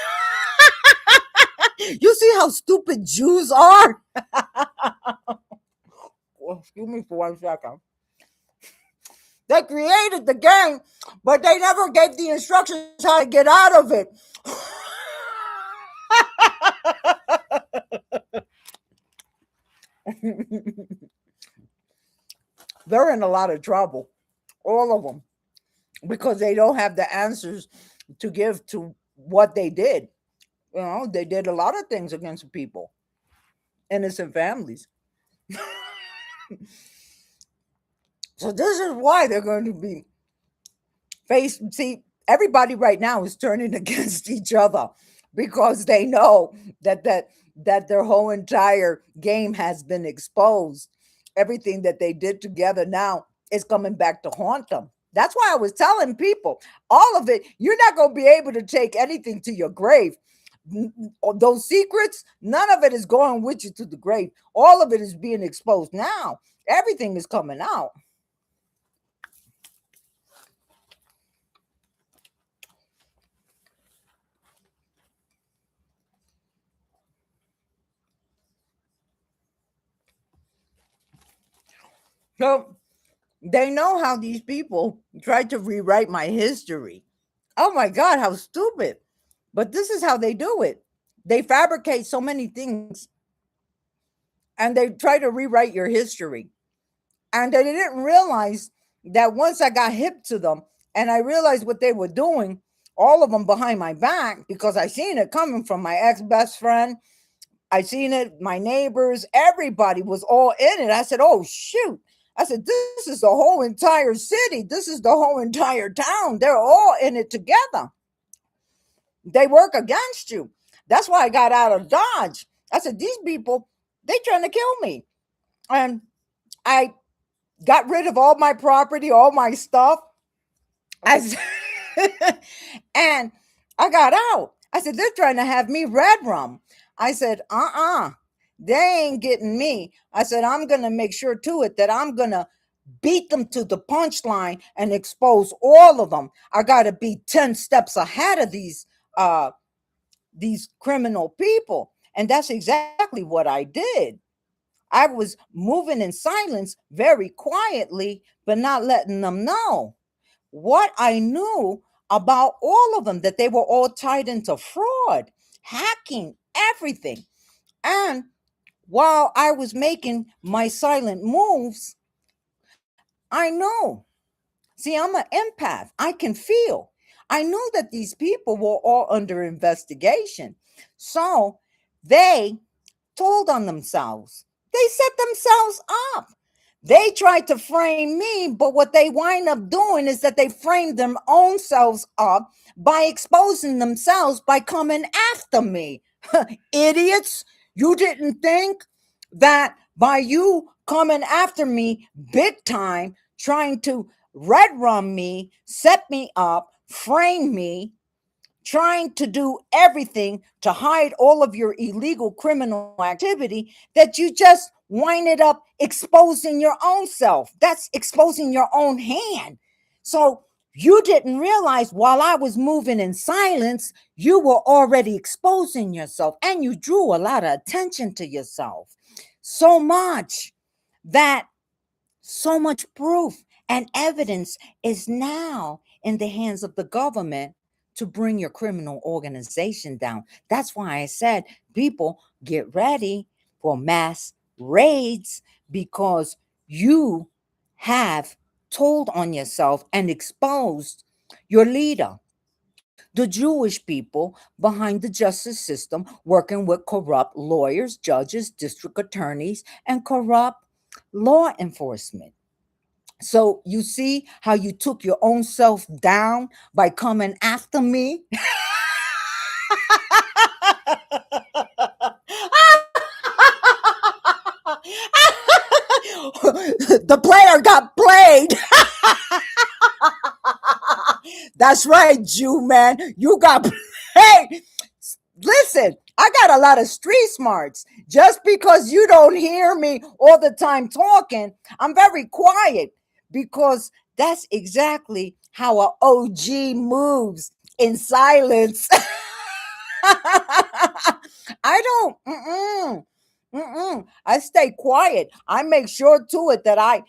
You see how stupid Jews are? Well, excuse me for 1 second. They created the game, but they never gave the instructions how to get out of it. They're in a lot of trouble, all of them, because they don't have the answers to give to what they did. You know, they did a lot of things against people, innocent families. So this is why they're going to be faced. See, everybody right now is turning against each other because they know that their whole entire game has been exposed. Everything that they did together now is coming back to haunt them. That's why I was telling people, all of it, you're not going to be able to take anything to your grave. Those secrets, none of it is going with you to the grave. All of it is being exposed now. Everything is coming out. So they know how these people tried to rewrite my history. Oh my God, how stupid. But this is how they do it. They fabricate so many things and they try to rewrite your history. And they didn't realize that once I got hip to them and I realized what they were doing, all of them behind my back, because I seen it coming from my ex-best friend. I seen it, my neighbors, everybody was all in it. I said, oh, shoot. I said, this is the whole entire city. This is the whole entire town. They're all in it together. They work against you. That's why I got out of Dodge. I said, these people, they trying to kill me. And I got rid of all my property, all my stuff. And I got out. I said, they're trying to have me red rum. I said, they ain't getting me. I said, I'm going to make sure to it that I'm going to beat them to the punchline and expose all of them. I got to be 10 steps ahead of these criminal people. And that's exactly what I did. I was moving in silence very quietly, but not letting them know what I knew about all of them, that they were all tied into fraud, hacking, everything. And while I was making my silent moves, I know. See, I'm an empath. I can feel. I knew that these people were all under investigation. So they told on themselves. They set themselves up. They tried to frame me, but what they wind up doing is that they framed their own selves up by exposing themselves by coming after me. Idiots, you didn't think that by you coming after me big time, trying to red rum me, set me up, frame me, trying to do everything to hide all of your illegal criminal activity, that you just winded up exposing your own self. That's exposing your own hand. So you didn't realize while I was moving in silence, you were already exposing yourself, and you drew a lot of attention to yourself. So much that so much proof and evidence is now in the hands of the government to bring your criminal organization down. That's why I said, people, get ready for mass raids, because you have told on yourself and exposed your leader. The Jewish people behind the justice system, working with corrupt lawyers, judges, district attorneys, and corrupt law enforcement. So you see how you took your own self down by coming after me? The player got played. That's right, Jew man. You got played. Listen, I got a lot of street smarts. Just because you don't hear me all the time talking, I'm very quiet, because that's exactly how an OG moves, in silence. I I don't. I stay quiet. I make sure to it that I,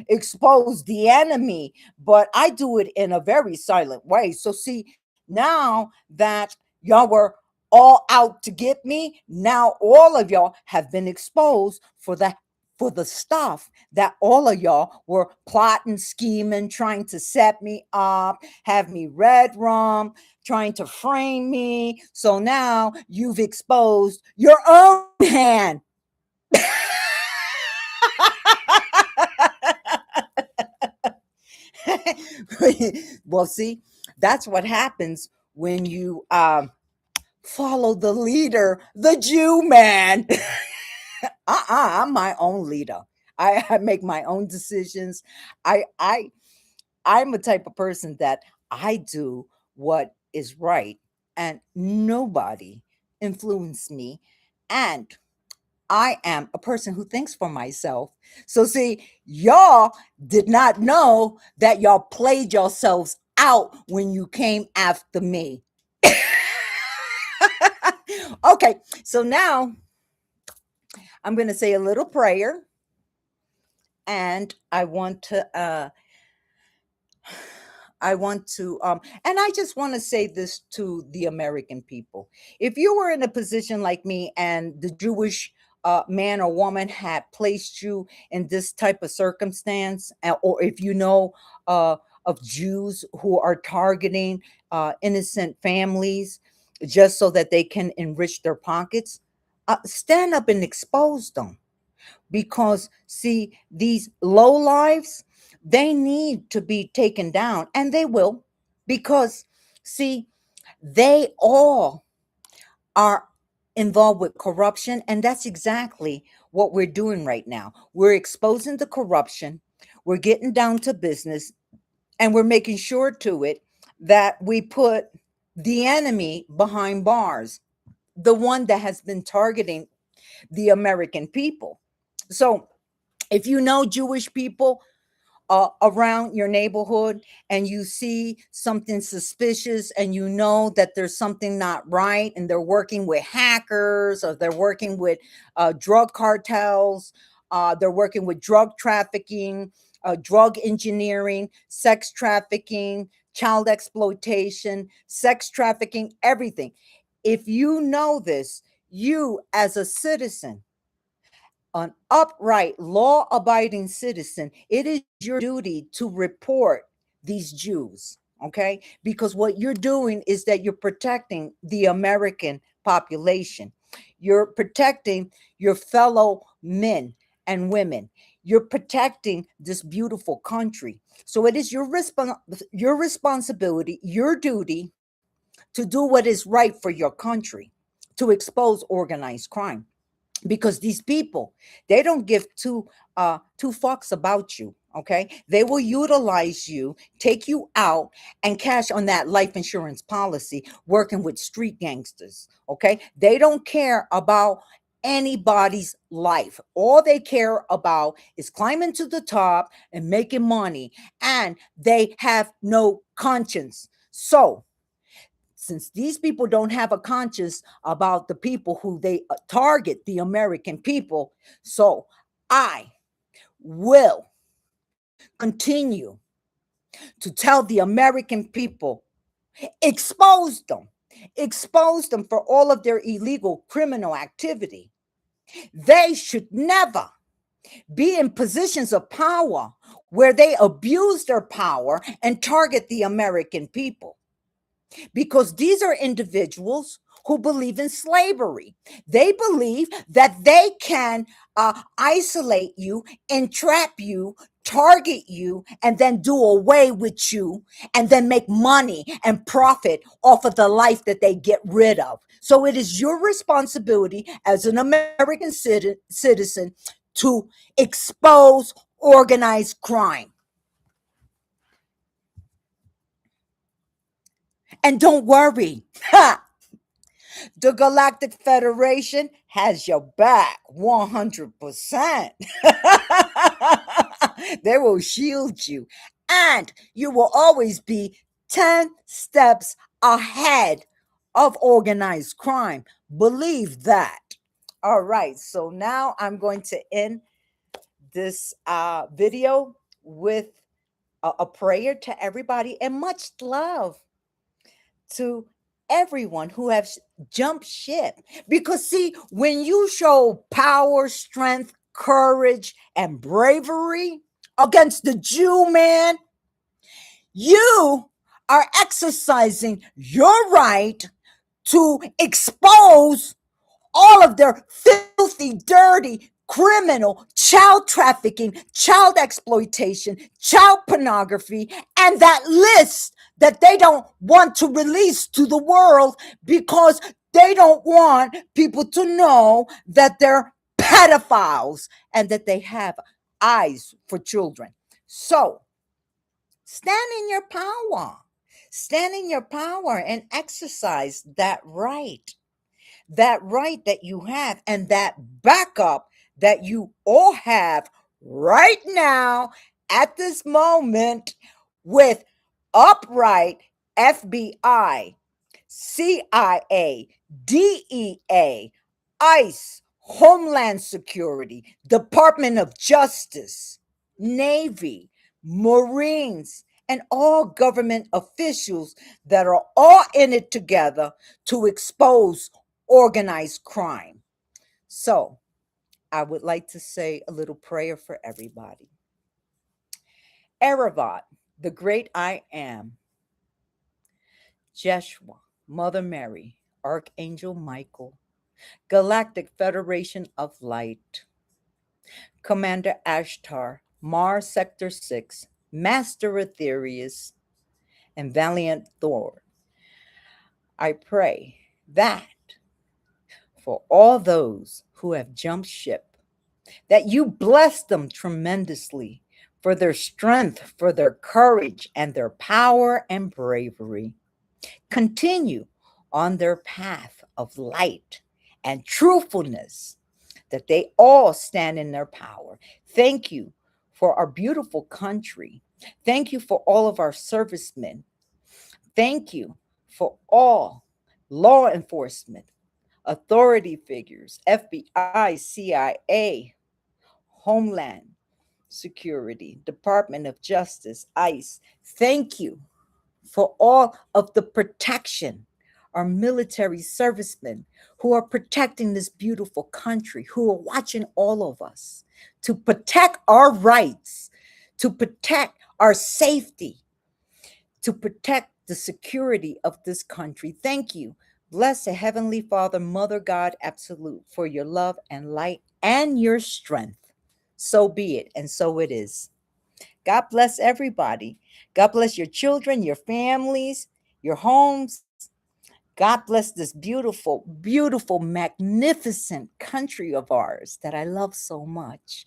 expose the enemy, but I do it in a very silent way. So see, now that y'all were all out to get me, now all of y'all have been exposed for the stuff that all of y'all were plotting, scheming, trying to set me up, have me red rum, trying to frame me. So now you've exposed your own hand. Well, see, that's what happens when you follow the leader, the Jew man. I'm my own leader. I make my own decisions. I I I'm a type of person that I do what is right, and nobody influenced me. And I am a person who thinks for myself. So see, y'all did not know that y'all played yourselves out when you came after me. Okay, so now I'm going to say a little prayer, and and I just want to say this to the American people. If you were in a position like me and the Jewish man or woman had placed you in this type of circumstance, or if you know of Jews who are targeting innocent families just so that they can enrich their pockets, stand up and expose them. Because see, these low lives, they need to be taken down, and they will. Because see, they all are involved with corruption, and that's exactly what we're doing right now. We're exposing the corruption, we're getting down to business, and we're making sure to it that we put the enemy behind bars, the one that has been targeting the American people. So if you know Jewish people around your neighborhood and you see something suspicious and you know that there's something not right, and they're working with hackers, or they're working with drug cartels, they're working with drug trafficking, drug engineering, sex trafficking, child exploitation, sex trafficking, everything. If you know this, you as a citizen, an upright, law abiding citizen, it is your duty to report these Jews, okay? Because what you're doing is that you're protecting the American population, you're protecting your fellow men and women. You're protecting this beautiful country. So it is your responsibility, your duty to do what is right for your country, to expose organized crime, because these people, they don't give two fucks about you. Okay, they will utilize you, take you out, and cash on that life insurance policy, working with street gangsters. Okay, they don't care about anybody's life. All they care about is climbing to the top and making money, and they have no conscience. So since these people don't have a conscience about the people who they target, the American people, so I will continue to tell the American people, expose them for all of their illegal criminal activity. They should never be in positions of power where they abuse their power and target the American people, because these are individuals who believe in slavery. They believe that they can isolate you, entrap you, target you, and then do away with you, and then make money and profit off of the life that they get rid of. So it is your responsibility as an American citizen to expose organized crime. And don't worry. The Galactic Federation has your back 100%. They will shield you, and you will always be 10 steps ahead of organized crime. Believe that. All right. So now I'm going to end this video with a prayer to everybody and much love to everyone who has jumped ship. Because, see, when you show power, strength, courage, and bravery against the Jew man, you are exercising your right to expose all of their filthy, dirty, criminal, child trafficking, child exploitation, child pornography, and that list that they don't want to release to the world because they don't want people to know that they're pedophiles and that they have eyes for children. So stand in your power. Stand in your power and exercise that right that you have and that backup that you all have right now at this moment with upright FBI, CIA, DEA, ICE, Homeland Security, Department of Justice, Navy, Marines, and all government officials that are all in it together to expose organized crime. So, I would like to say a little prayer for everybody. Erevat, the great I am, Jeshua, Mother Mary, Archangel Michael, Galactic Federation of Light, Commander Ashtar, Mars Sector 6, Master Aetherius, and Valiant Thor, I pray that for all those who have jumped ship, that you bless them tremendously for their strength, for their courage, and their power and bravery. Continue on their path of light and truthfulness, that they all stand in their power. Thank you for our beautiful country. Thank you for all of our servicemen. Thank you for all law enforcement, authority figures, FBI, CIA, Homeland Security, Department of Justice, ICE. Thank you for all of the protection, our military servicemen who are protecting this beautiful country, who are watching all of us to protect our rights, to protect our safety, to protect the security of this country. Thank you. Bless the Heavenly Father, Mother God, Absolute, for your love and light and your strength. So be it, and so it is. God bless everybody. God bless your children, your families, your homes. God bless this beautiful, beautiful, magnificent country of ours that I love so much.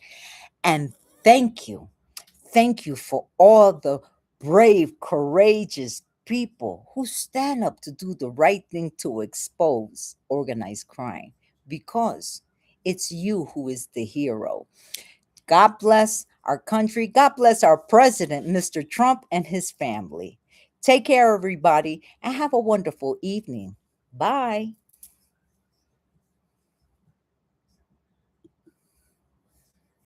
And thank you. Thank you for all the brave, courageous people who stand up to do the right thing to expose organized crime, because it's you who is the hero. God bless our country. God bless our president, Mr. Trump, and his family. Take care, everybody, and have a wonderful evening. Bye.